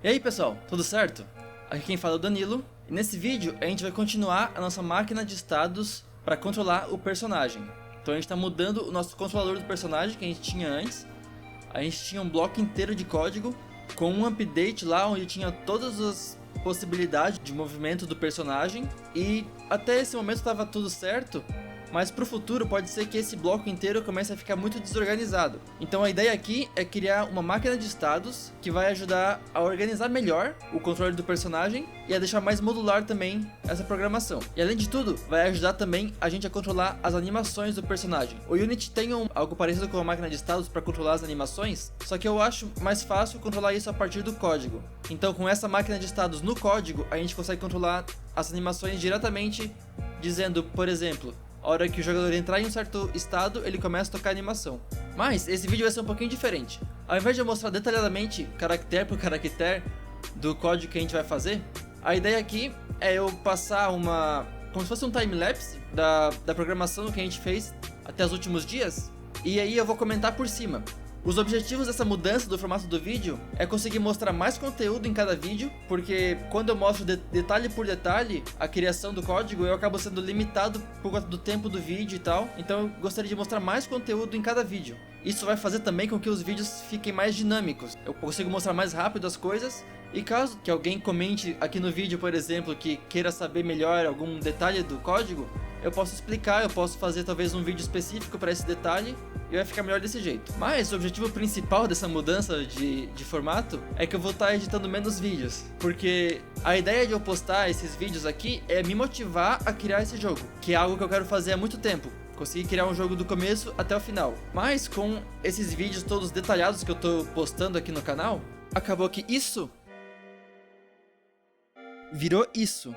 E aí pessoal, tudo certo? Aqui quem fala é o Danilo, e nesse vídeo a gente vai continuar a nossa máquina de estados para controlar o personagem. Então a gente está mudando o nosso controlador do personagem que a gente tinha antes. A gente tinha um bloco inteiro de código com um update lá onde tinha todas as possibilidades de movimento do personagem, e até esse momento estava tudo certo. Mas pro futuro pode ser que esse bloco inteiro comece a ficar muito desorganizado. Então a ideia aqui é criar uma máquina de estados que vai ajudar a organizar melhor o controle do personagem e a deixar mais modular também essa programação. E além de tudo, vai ajudar também a gente a controlar as animações do personagem. O Unity tem algo parecido com uma máquina de estados para controlar as animações, só que eu acho mais fácil controlar isso a partir do código. Então com essa máquina de estados no código, a gente consegue controlar as animações diretamente, dizendo, por exemplo, a hora que o jogador entrar em um certo estado, ele começa a tocar a animação. Mas esse vídeo vai ser um pouquinho diferente. Ao invés de eu mostrar detalhadamente, caractere por caractere, do código que a gente vai fazer, a ideia aqui é eu passar como se fosse um time-lapse da programação que a gente fez até os últimos dias, e aí eu vou comentar por cima. Os objetivos dessa mudança do formato do vídeo é conseguir mostrar mais conteúdo em cada vídeo, porque quando eu mostro detalhe por detalhe a criação do código, eu acabo sendo limitado por conta do tempo do vídeo e tal, então eu gostaria de mostrar mais conteúdo em cada vídeo. Isso vai fazer também com que os vídeos fiquem mais dinâmicos, eu consigo mostrar mais rápido as coisas, e caso que alguém comente aqui no vídeo, por exemplo, que queira saber melhor algum detalhe do código, eu posso explicar, eu posso fazer talvez um vídeo específico para esse detalhe, e vai ficar melhor desse jeito. Mas o objetivo principal dessa mudança de formato é que eu vou estar editando menos vídeos, porque a ideia de eu postar esses vídeos aqui é me motivar a criar esse jogo, que é algo que eu quero fazer há muito tempo. Consegui criar um jogo do começo até o final. Mas com esses vídeos todos detalhados que eu tô postando aqui no canal, acabou que isso virou isso.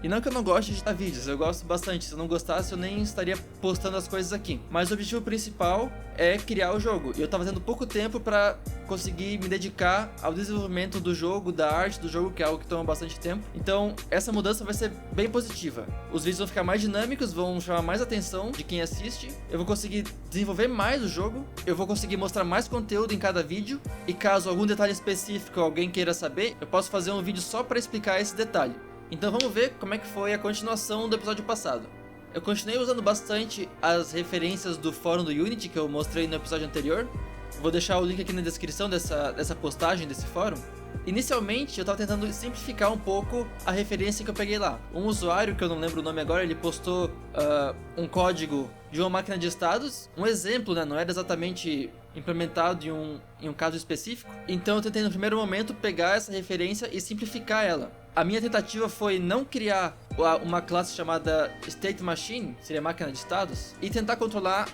E não que eu não goste de editar vídeos, eu gosto bastante. Se eu não gostasse, eu nem estaria postando as coisas aqui. Mas o objetivo principal é criar o jogo. E eu tava tendo pouco tempo pra conseguir me dedicar ao desenvolvimento do jogo, da arte do jogo, que é algo que toma bastante tempo. Então, essa mudança vai ser bem positiva. Os vídeos vão ficar mais dinâmicos, vão chamar mais atenção de quem assiste. Eu vou conseguir desenvolver mais o jogo. Eu vou conseguir mostrar mais conteúdo em cada vídeo. E caso algum detalhe específico alguém queira saber, eu posso fazer um vídeo só pra explicar esse detalhe. Então vamos ver como é que foi a continuação do episódio passado. Eu continuei usando bastante as referências do fórum do Unity que eu mostrei no episódio anterior. Vou deixar o link aqui na descrição dessa postagem desse fórum. Inicialmente eu estava tentando simplificar um pouco a referência que eu peguei lá. Um usuário, que eu não lembro o nome agora, ele postou um código de uma máquina de estados. Um exemplo, né? Não era exatamente implementado em um caso específico. Então eu tentei no primeiro momento pegar essa referência e simplificar ela. A minha tentativa foi não criar uma classe chamada State Machine, seria máquina de estados, e tentar controlar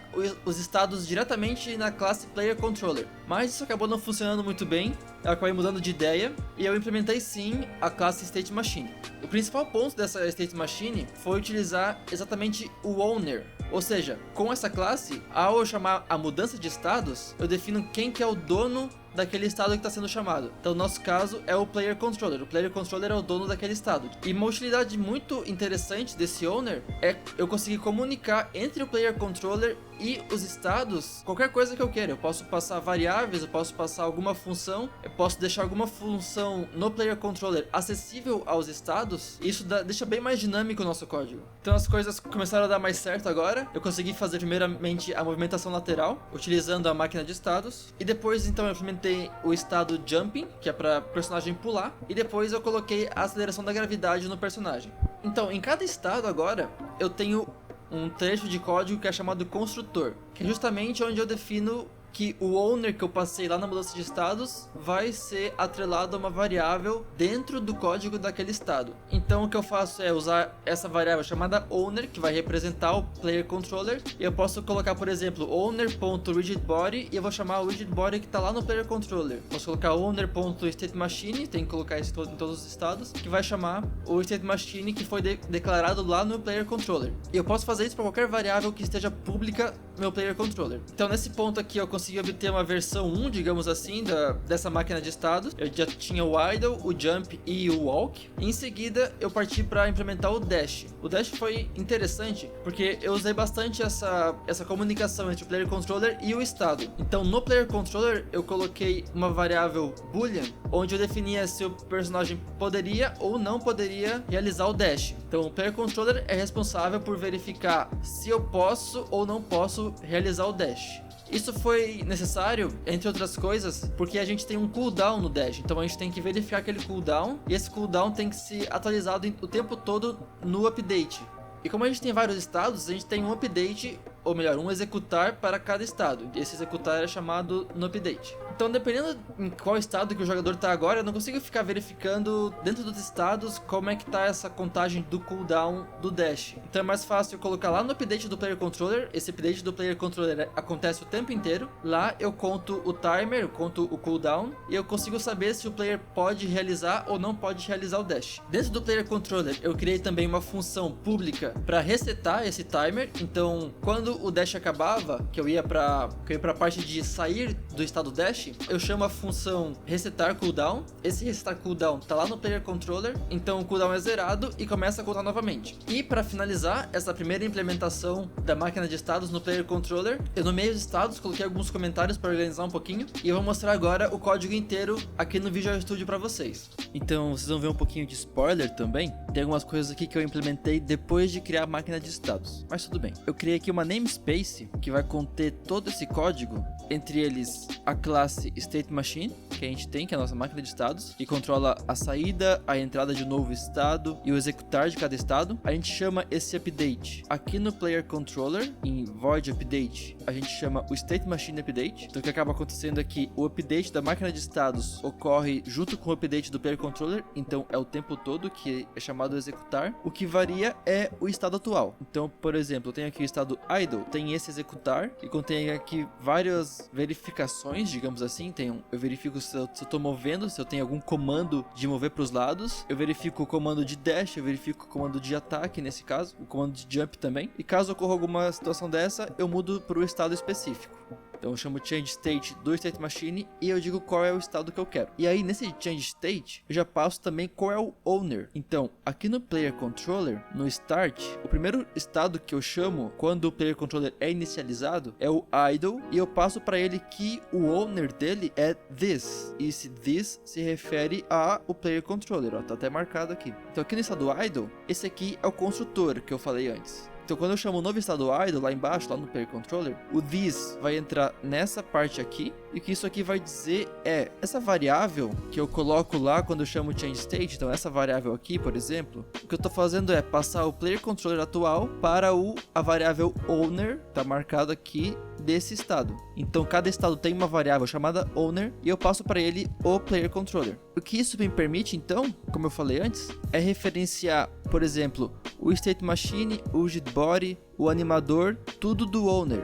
os estados diretamente na classe Player Controller. Mas isso acabou não funcionando muito bem, eu acabei mudando de ideia e eu implementei sim a classe State Machine. O principal ponto dessa State Machine foi utilizar exatamente o Owner. Ou seja, com essa classe, ao eu chamar a mudança de estados, eu defino quem que é o dono daquele estado que está sendo chamado. Então no nosso caso é o Player Controller. O Player Controller é o dono daquele estado. E uma utilidade muito interessante desse Owner é eu conseguir comunicar entre o Player Controller e os estados qualquer coisa que eu queira. Eu posso passar variáveis, eu posso passar alguma função, eu posso deixar alguma função no Player Controller acessível aos estados. E isso deixa bem mais dinâmico o nosso código. Então as coisas começaram a dar mais certo agora. Eu consegui fazer primeiramente a movimentação lateral utilizando a máquina de estados, e depois então eu implementei o estado Jumping, que é para personagem pular, e depois eu coloquei a aceleração da gravidade no personagem. Então em cada estado agora eu tenho um trecho de código que é chamado construtor, que é justamente onde eu defino que o owner que eu passei lá na mudança de estados vai ser atrelado a uma variável dentro do código daquele estado. Então o que eu faço é usar essa variável chamada owner, que vai representar o player controller, e eu posso colocar, por exemplo, owner.rigidBody, e eu vou chamar o rigidBody que está lá no player controller. Posso colocar owner.stateMachine, tem que colocar isso em todos os estados, que vai chamar o stateMachine que foi declarado lá no player controller. E eu posso fazer isso para qualquer variável que esteja pública meu player controller. Então nesse ponto aqui eu consegui obter uma versão 1, digamos assim, dessa máquina de estados. Eu já tinha o idle, o jump e o walk. Em seguida eu parti para implementar o dash. O dash foi interessante porque eu usei bastante essa comunicação entre o player controller e o estado. Então no player controller eu coloquei uma variável boolean, onde eu definia se o personagem poderia ou não poderia realizar o dash. Então o player controller é responsável por verificar se eu posso ou não posso realizar o dash. Isso foi necessário, entre outras coisas, porque a gente tem um cooldown no dash, então a gente tem que verificar aquele cooldown, e esse cooldown tem que ser atualizado o tempo todo no update. E como a gente tem vários estados, a gente tem um update, ou melhor, um executar para cada estado. E esse executar é chamado no update. Então, dependendo em qual estado que o jogador está agora, eu não consigo ficar verificando dentro dos estados como é que está essa contagem do cooldown do dash. Então é mais fácil eu colocar lá no update do player controller. Esse update do player controller acontece o tempo inteiro. Lá eu conto o timer, eu conto o cooldown, e eu consigo saber se o player pode realizar ou não pode realizar o dash. Dentro do player controller, eu criei também uma função pública para resetar esse timer. Então, quando o dash acabava, que eu ia para a parte de sair do estado dash, eu chamo a função resetar cooldown. Esse resetar cooldown tá lá no player controller, então o cooldown é zerado e começa a contar novamente. E para finalizar essa primeira implementação da máquina de estados no player controller, eu nomeei os estados, coloquei alguns comentários para organizar um pouquinho, e eu vou mostrar agora o código inteiro aqui no Visual Studio para vocês. Então vocês vão ver um pouquinho de spoiler também. Tem algumas coisas aqui que eu implementei depois de criar a máquina de estados, mas tudo bem. Eu criei aqui uma namespace que vai conter todo esse código, entre eles a classe State Machine, que a gente tem, que é a nossa máquina de estados, que controla a saída, a entrada de novo estado e o executar de cada estado. A gente chama esse update aqui no Player Controller, em Void Update, a gente chama o State Machine Update. Então o que acaba acontecendo aqui, o update da máquina de estados ocorre junto com o update do Player Controller, então é o tempo todo, que é chamado executar. O que varia é o estado atual. Então, por exemplo, eu tenho aqui o estado idle, tem esse executar, que contém aqui várias verificações, digamos assim. Eu verifico se eu tô movendo, se eu tenho algum comando de mover para os lados. Eu verifico o comando de dash, eu verifico o comando de ataque, nesse caso, o comando de jump também. E caso ocorra alguma situação dessa, eu mudo para o estado específico. Então eu chamo change state do state machine e eu digo qual é o estado que eu quero. E aí nesse change state eu já passo também qual é o owner. Então aqui no player controller, no start, o primeiro estado que eu chamo quando o player controller é inicializado é o idle, e eu passo para ele que o owner dele é this. E esse this se refere ao player controller, ó, tá até marcado aqui. Então aqui no estado idle, esse aqui é o construtor que eu falei antes. Então quando eu chamo o novo estado idle, lá embaixo, lá no player controller, o this vai entrar nessa parte aqui, e o que isso aqui vai dizer é, essa variável que eu coloco lá quando eu chamo change state, então essa variável aqui, por exemplo, o que eu tô fazendo é passar o player controller atual para a variável owner, tá marcado aqui, desse estado. Então cada estado tem uma variável chamada owner, e eu passo para ele o player controller. O que isso me permite, então, como eu falei antes, é referenciar, por exemplo, o state machine, o widget body, o animador, tudo do owner.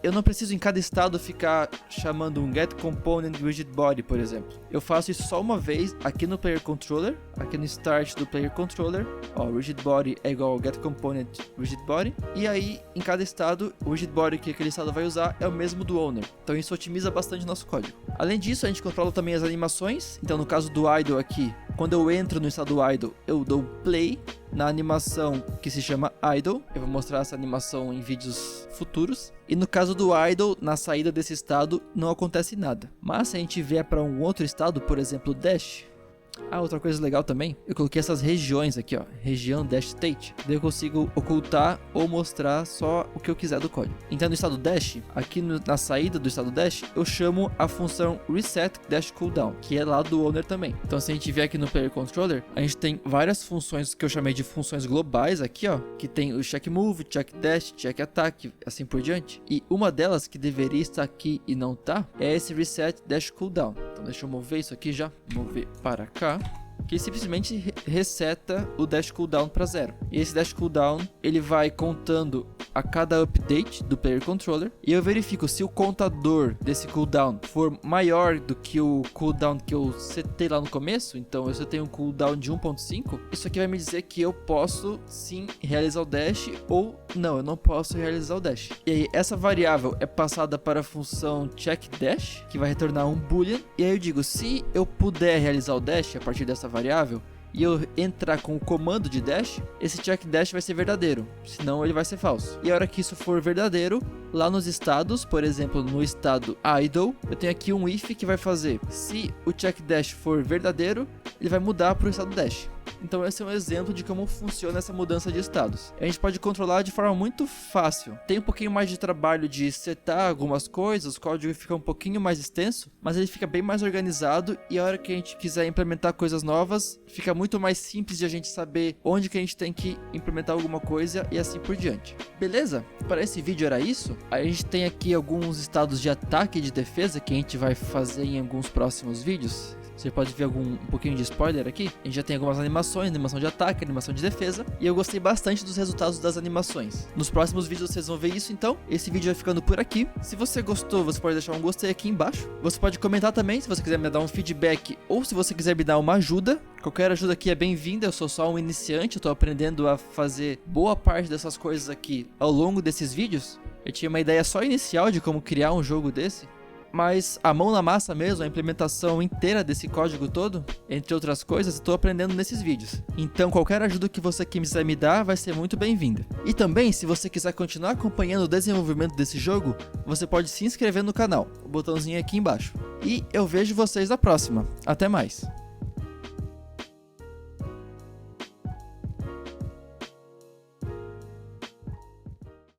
Eu não preciso em cada estado ficar chamando um get component widget body, por exemplo. Eu faço isso só uma vez aqui no player controller, aqui no start do player controller. Ó, o widget body é igual ao get component widget body, e aí em cada estado o widget body que aquele estado vai usar é o mesmo do owner. Então isso otimiza bastante o nosso código. Além disso, a gente controla também as animações. Então no caso do idle aqui, quando eu entro no estado idle, eu dou play na animação que se chama idle. Eu vou mostrar essa animação em vídeos futuros. E no caso do idle, na saída desse estado não acontece nada. Mas se a gente vier para um outro estado, por exemplo, dash. Outra coisa legal também, eu coloquei essas regiões aqui, ó, região dash state. Daí eu consigo ocultar ou mostrar só o que eu quiser do código. Então no estado dash, aqui na saída do estado dash, eu chamo a função reset dash cooldown, que é lá do owner também. Então se a gente vier aqui no player controller, a gente tem várias funções que eu chamei de funções globais aqui, ó, que tem o check move, check dash, check attack, assim por diante. E uma delas que deveria estar aqui e não tá, é esse reset dash cooldown. Então deixa eu mover isso aqui já, mover para cá, que simplesmente reseta o dash cooldown para 0. E esse dash cooldown, ele vai contando a cada update do Player Controller e eu verifico se o contador desse cooldown for maior do que o cooldown que eu setei lá no começo, então se eu tenho um cooldown de 1.5, isso aqui vai me dizer que eu posso sim realizar o dash ou não, eu não posso realizar o dash. E aí essa variável é passada para a função checkDash, que vai retornar um boolean, e aí eu digo, se eu puder realizar o dash a partir dessa variável, e eu entrar com o comando de dash, esse checkDash vai ser verdadeiro, senão ele vai ser falso. E a hora que isso for verdadeiro, lá nos estados, por exemplo, no estado idle, eu tenho aqui um if que vai fazer, se o checkDash for verdadeiro, ele vai mudar para o estado dash. Então esse é um exemplo de como funciona essa mudança de estados. A gente pode controlar de forma muito fácil. Tem um pouquinho mais de trabalho de setar algumas coisas, o código fica um pouquinho mais extenso, mas ele fica bem mais organizado e a hora que a gente quiser implementar coisas novas, fica muito mais simples de a gente saber onde que a gente tem que implementar alguma coisa e assim por diante. Beleza? Para esse vídeo era isso. A gente tem aqui alguns estados de ataque e de defesa que a gente vai fazer em alguns próximos vídeos. Você pode ver um pouquinho de spoiler aqui. A gente já tem algumas animações, animação de ataque, animação de defesa. E eu gostei bastante dos resultados das animações. Nos próximos vídeos vocês vão ver isso então. Esse vídeo vai ficando por aqui. Se você gostou, você pode deixar um gostei aqui embaixo. Você pode comentar também, se você quiser me dar um feedback ou se você quiser me dar uma ajuda. Qualquer ajuda aqui é bem-vinda, eu sou só um iniciante, eu tô aprendendo a fazer boa parte dessas coisas aqui ao longo desses vídeos. Eu tinha uma ideia só inicial de como criar um jogo desse. Mas a mão na massa mesmo, a implementação inteira desse código todo, entre outras coisas, estou aprendendo nesses vídeos. Então qualquer ajuda que você quiser me dar vai ser muito bem-vinda. E também, se você quiser continuar acompanhando o desenvolvimento desse jogo, você pode se inscrever no canal, o botãozinho aqui embaixo. E eu vejo vocês na próxima. Até mais!